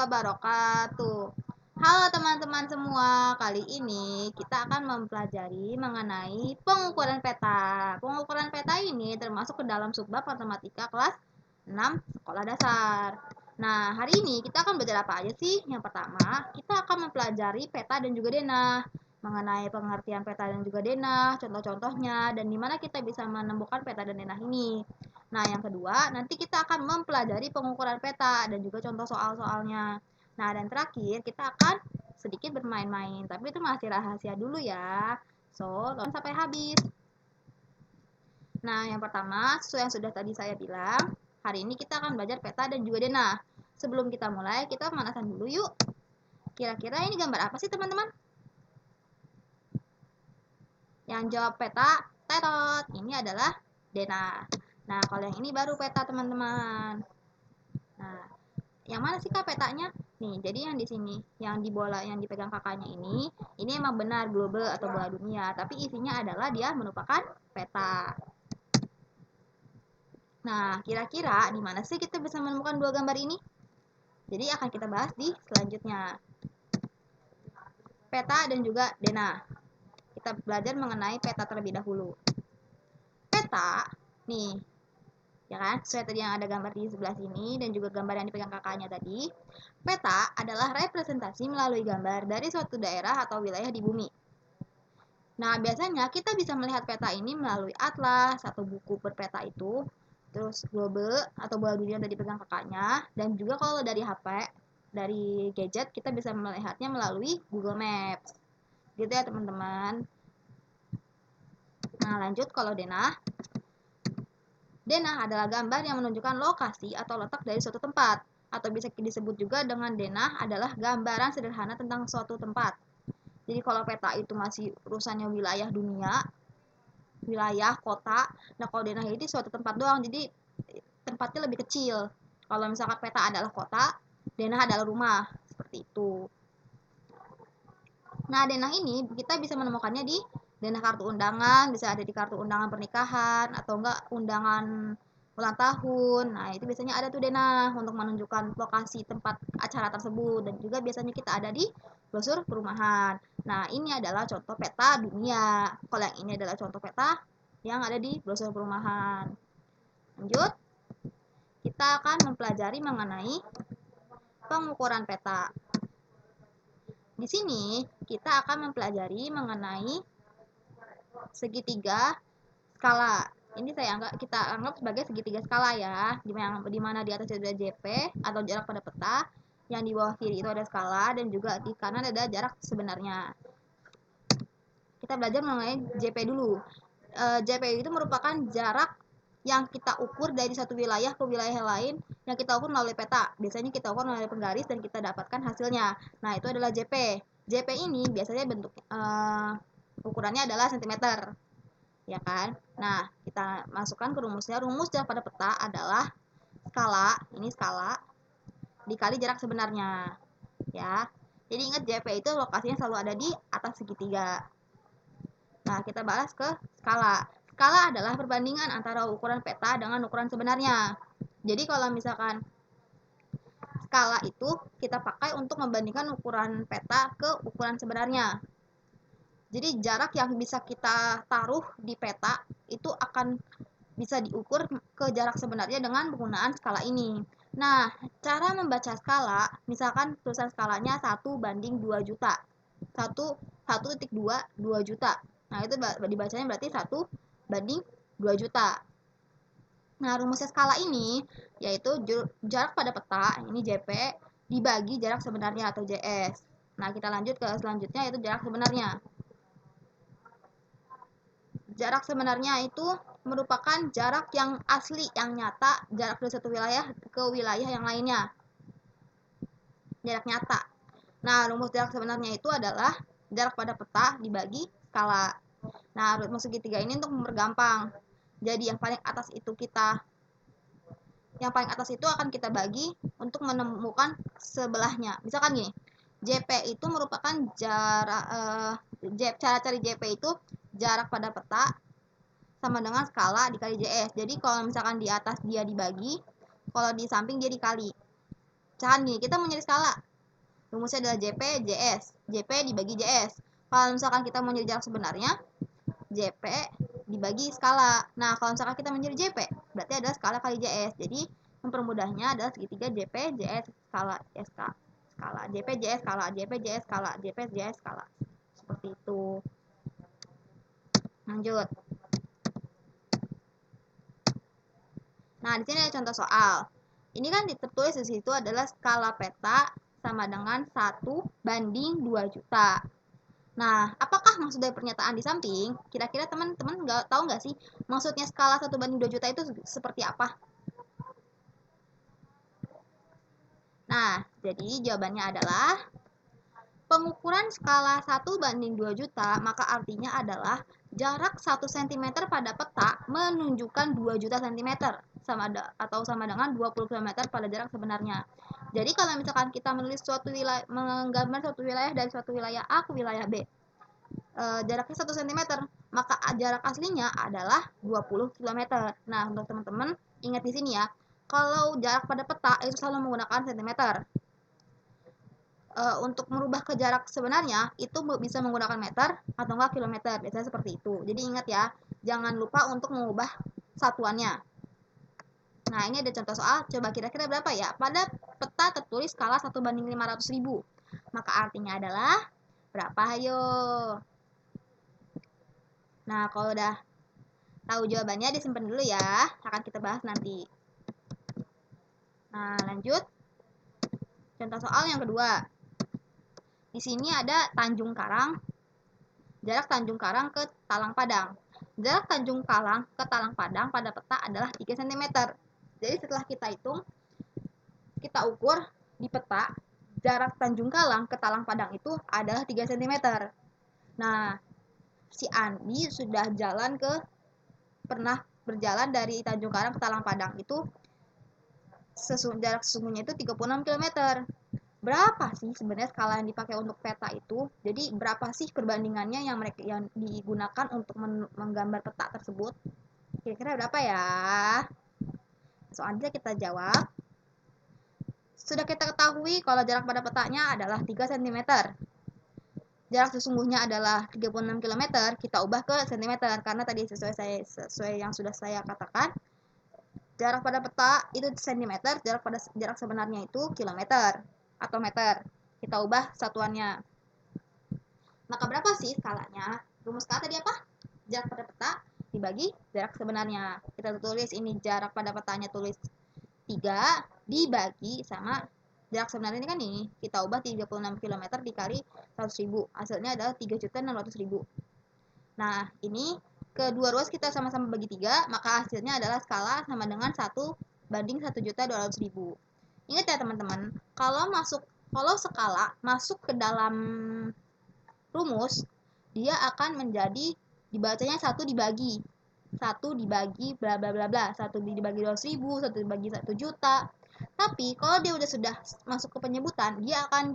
wabarakatuh. Halo teman-teman semua, kali ini kita akan mempelajari mengenai pengukuran peta. Pengukuran peta ini termasuk ke dalam subbab matematika kelas 6 sekolah dasar. Nah, hari ini kita akan belajar apa aja sih? Yang pertama, kita akan mempelajari peta dan juga denah. Mengenai pengertian peta dan juga denah, contoh-contohnya, dan di mana kita bisa menemukan peta dan denah ini. Nah, yang kedua, nanti kita akan mempelajari pengukuran peta dan juga contoh soal-soalnya. Nah, dan terakhir kita akan sedikit bermain-main, tapi itu masih rahasia dulu ya. So, tonton sampai habis. Nah, yang pertama, sesuai yang sudah tadi saya bilang, hari ini kita akan belajar peta dan juga denah. Sebelum kita mulai, kita pemanasan dulu yuk. Kira-kira ini gambar apa sih, teman-teman? Yang jawab peta, tetot. Ini adalah denah. Nah, kalau yang ini baru peta, teman-teman. Nah, yang mana sih kak petanya? Nih, jadi yang di sini, yang di bola yang dipegang kakaknya ini emang benar globe atau bola dunia, tapi isinya adalah dia merupakan peta. Nah, kira-kira di mana sih kita bisa menemukan dua gambar ini? Jadi akan kita bahas di selanjutnya. Peta dan juga denah. Kita belajar mengenai peta terlebih dahulu. Peta, nih, ya kan, sesuai tadi yang ada gambar di sebelah sini dan juga gambar yang dipegang kakaknya tadi. Peta adalah representasi melalui gambar dari suatu daerah atau wilayah di bumi. Nah, biasanya kita bisa melihat peta ini melalui atlas atau buku berpeta itu, terus globe atau bola dunia yang tadi dipegang kakaknya, dan juga kalau dari HP, dari gadget, kita bisa melihatnya melalui Google Maps. Gitu ya teman-teman. Nah, lanjut kalau denah. Denah adalah gambar yang menunjukkan lokasi atau letak dari suatu tempat, atau bisa disebut juga dengan denah adalah gambaran sederhana tentang suatu tempat. Jadi kalau peta itu masih urusannya wilayah dunia, wilayah, kota, nah kalau denah itu suatu tempat doang, jadi tempatnya lebih kecil. Kalau misalkan peta adalah kota, denah adalah rumah, seperti itu. Nah, denah ini kita bisa menemukannya di denah kartu undangan, bisa ada di kartu undangan pernikahan atau enggak undangan ulang tahun. Nah, itu biasanya ada tuh denah untuk menunjukkan lokasi tempat acara tersebut, dan juga biasanya kita ada di brosur perumahan. Nah, ini adalah contoh peta dunia. Kalau yang ini adalah contoh peta yang ada di brosur perumahan. Lanjut, kita akan mempelajari mengenai pengukuran peta. Di sini kita akan mempelajari mengenai segitiga skala. Ini kita anggap sebagai segitiga skala ya, di mana di atas ada JP atau jarak pada peta, yang di bawah kiri itu ada skala, dan juga di kanan ada jarak sebenarnya. Kita belajar mengenai JP dulu. JP itu merupakan jarak yang kita ukur dari satu wilayah ke wilayah lain, yang kita ukur melalui peta. Biasanya kita ukur melalui penggaris dan kita dapatkan hasilnya. Nah, itu adalah JP. JP ini biasanya bentuk ukurannya adalah cm, ya kan? Nah, kita masukkan ke rumusnya. Rumus jarak pada peta adalah skala, ini skala, dikali jarak sebenarnya, ya. Jadi ingat JP itu lokasinya selalu ada di atas segitiga. Nah, kita balas ke skala. Skala adalah perbandingan antara ukuran peta dengan ukuran sebenarnya. Jadi kalau misalkan skala itu kita pakai untuk membandingkan ukuran peta ke ukuran sebenarnya. Jadi jarak yang bisa kita taruh di peta itu akan bisa diukur ke jarak sebenarnya dengan penggunaan skala ini. Nah, cara membaca skala, misalkan tulisan skalanya 1/2 juta. 1,2 juta. Nah, itu dibacanya berarti 1/2 juta. Nah, rumusnya skala ini yaitu jarak pada peta, ini JP, dibagi jarak sebenarnya atau JS. Nah, kita lanjut ke selanjutnya yaitu jarak sebenarnya. Jarak sebenarnya itu merupakan jarak yang asli, yang nyata, jarak dari satu wilayah ke wilayah yang lainnya. Jarak nyata. Nah, rumus jarak sebenarnya itu adalah jarak pada peta dibagi skala. Nah, rumus segitiga ini untuk mempergampang. Jadi yang paling atas itu akan kita bagi untuk menemukan sebelahnya. Misalkan gini, JP itu merupakan jarak cara cari JP itu jarak pada peta sama dengan skala dikali JS. Jadi kalau misalkan di atas dia dibagi, kalau di samping dia dikali. Misalkan nih, kita mau nyari skala. Rumusnya adalah JP, JS. JP dibagi JS. Kalau misalkan kita mau nyari jarak sebenarnya, JP dibagi skala. Nah, kalau misalkan kita mencari JP, berarti adalah skala kali JS. Jadi, mempermudahnya adalah segitiga JP, JS, skala, SK. Skala, JP, JS, skala, JP, JS, skala, JP, JS, skala. Seperti itu. Lanjut. Nah, di sini ada contoh soal. Ini kan tertulis di situ adalah skala peta sama dengan 1:2 juta. Nah, apakah maksud dari pernyataan di samping? Kira-kira teman-teman tahu nggak sih maksudnya skala 1:2 juta itu seperti apa? Nah, jadi jawabannya adalah pengukuran skala 1:2 juta, maka artinya adalah jarak 1 cm pada peta menunjukkan 2 juta cm sama dengan 20 km pada jarak sebenarnya. Jadi kalau misalkan kita menulis suatu wilayah, menggambar suatu wilayah dari suatu wilayah A ke wilayah B, jaraknya 1 cm, maka jarak aslinya adalah 20 km. Nah, untuk teman-teman ingat di sini ya, kalau jarak pada peta itu selalu menggunakan cm. Untuk merubah ke jarak sebenarnya itu bisa menggunakan meter atau enggak kilometer, biasanya seperti itu. Jadi ingat ya, jangan lupa untuk mengubah satuannya. Nah, ini ada contoh soal, coba kira-kira berapa ya? Pada peta tertulis skala 1:500.000. Maka artinya adalah berapa? Ayo. Nah, kalau udah tahu jawabannya disimpan dulu ya, akan kita bahas nanti. Nah, lanjut. Contoh soal yang kedua. Di sini ada Tanjung Karang, jarak Tanjung Karang ke Talang Padang. Jarak Tanjung Karang ke Talang Padang pada peta adalah 3 cm. Jadi setelah kita hitung, kita ukur di peta, jarak Tanjung Karang ke Talang Padang itu adalah 3 cm. Nah, si Andi sudah pernah berjalan dari Tanjung Karang ke Talang Padang itu jarak sesungguhnya itu 36 km. Berapa sih sebenarnya skala yang dipakai untuk peta itu? Jadi berapa sih perbandingannya yang digunakan untuk menggambar peta tersebut? Kira-kira berapa ya? Soalnya kita jawab. Sudah kita ketahui kalau jarak pada petanya adalah 3 cm. Jarak sesungguhnya adalah 36 km, kita ubah ke cm karena tadi sesuai yang sudah saya katakan. Jarak pada peta itu cm, jarak sebenarnya itu kilometer atau meter. Kita ubah satuannya. Maka berapa sih skalanya? Rumus skala tadi apa? Jarak pada peta dibagi jarak sebenarnya. Kita tulis ini jarak pada petanya tulis 3 dibagi sama jarak sebenarnya ini kan ini. Kita ubah 36 km dikali 100.000. Hasilnya adalah 3.600.000. Nah, ini kedua ruas kita sama-sama bagi 3, maka hasilnya adalah skala sama dengan 1:1.200.000. Ingat ya teman-teman, kalau skala masuk ke dalam rumus, dia akan menjadi dibacanya 1 dibagi bla bla bla bla, 1 dibagi 200.000, 1 dibagi 1 juta. Tapi kalau dia sudah masuk ke penyebutan, dia akan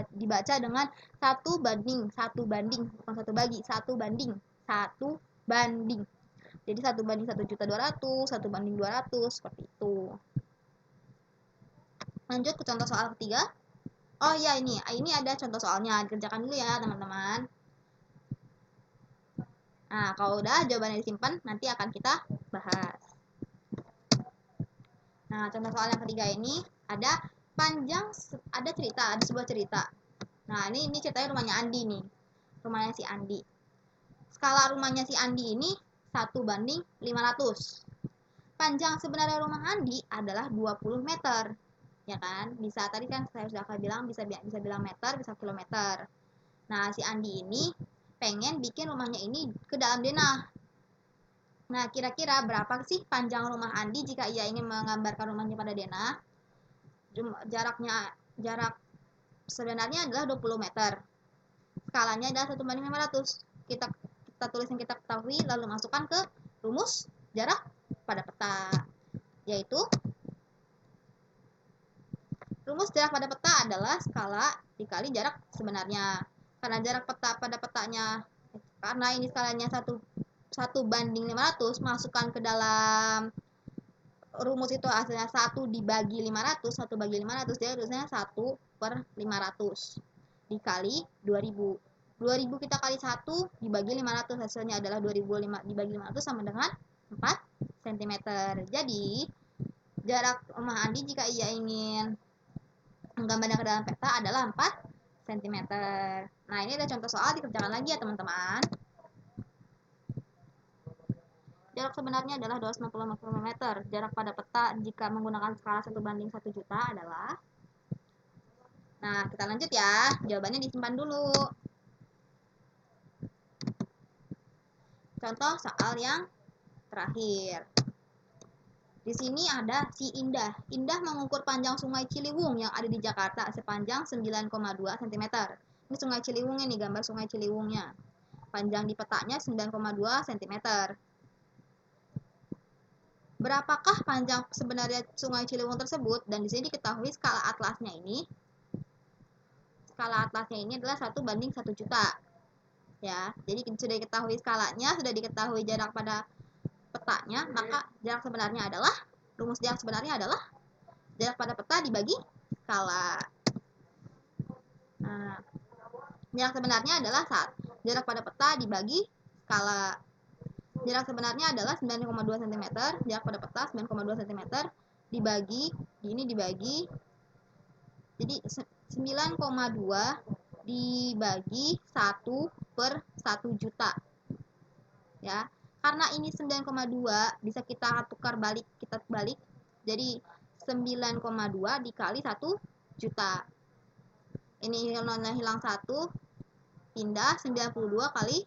dibaca dengan 1 banding, bukan 1 bagi, 1 banding. Jadi 1:1.200.000, 1:200, seperti itu. Lanjut ke contoh soal ketiga. Oh ya, ini ada contoh soalnya, dikerjakan dulu ya teman-teman. Nah, kalau udah jawabannya disimpan, nanti akan kita bahas. Nah, contoh soal yang ketiga ini ada sebuah cerita. Nah, ini ceritanya rumahnya Andi nih. Rumahnya si Andi. Skala rumahnya si Andi ini 1:500. Panjang sebenarnya rumah Andi adalah 20 meter. Ya kan? Bisa tadi kan saya sudah bilang bisa bilang meter, bisa kilometer. Nah, si Andi ini pengen bikin rumahnya ini ke dalam denah. Nah, kira-kira berapa sih panjang rumah Andi jika ia ingin menggambarkan rumahnya pada denah? Jarak sebenarnya adalah 20 meter. Skalanya adalah 1:500. Kita tulis yang kita ketahui lalu masukkan ke rumus jarak pada peta. Yaitu rumus jarak pada peta adalah skala dikali jarak sebenarnya. Karena jarak peta pada petanya, karena ini skalanya 1:500, masukkan ke dalam rumus itu hasilnya 1 dibagi 500, 1 bagi 500, jadi harusnya 1/500 dikali 2000. 2000 kita kali 1 dibagi 500, hasilnya adalah 2005 dibagi 500 sama dengan 4 cm. Jadi jarak rumah Andi jika ia ingin menggambarkan ke dalam peta adalah 4 cm. Nah, ini ada contoh soal, dikerjakan lagi ya teman-teman. Jarak sebenarnya adalah 260 km. Jarak pada peta jika menggunakan skala 1/1 juta adalah... Nah, kita lanjut ya. Jawabannya disimpan dulu. Contoh soal yang terakhir. Di sini ada si Indah. Indah mengukur panjang Sungai Ciliwung yang ada di Jakarta sepanjang 9,2 cm. Ini Sungai Ciliwungnya nih, gambar Sungai Ciliwungnya. Panjang di petanya 9,2 cm. Berapakah panjang sebenarnya Sungai Ciliwung tersebut? Dan di sini diketahui skala atlasnya ini. Skala atlasnya ini adalah 1/1 juta. Ya, jadi sudah diketahui skalanya, sudah diketahui jarak pada petanya, maka jarak sebenarnya adalah, rumus jarak sebenarnya adalah jarak pada peta dibagi skala. Nah, jarak sebenarnya adalah jarak pada peta dibagi skala. Jarak sebenarnya adalah 9,2 cm, jarak pada peta 9,2 cm dibagi, ini dibagi, jadi 9,2 dibagi 1/1 juta. Ya, karena ini 9,2 bisa kita tukar balik, jadi 9,2 dikali 1 juta. Ini nolnya hilang 1, pindah 92 kali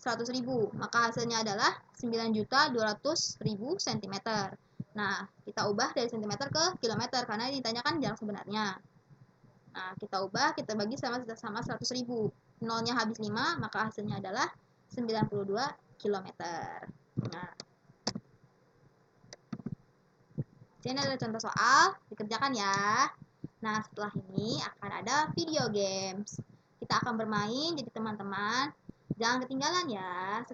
100.000, maka hasilnya adalah 9.200.000 cm. Nah, kita ubah dari cm ke kilometer karena ditanyakan jarak sebenarnya. Nah, kita ubah, kita bagi sama 100.000. Nolnya habis 5, maka hasilnya adalah 92 km. Nah, ini adalah contoh soal, dikerjakan ya. Nah, setelah ini akan ada video games. Kita akan bermain, jadi teman-teman jangan ketinggalan ya.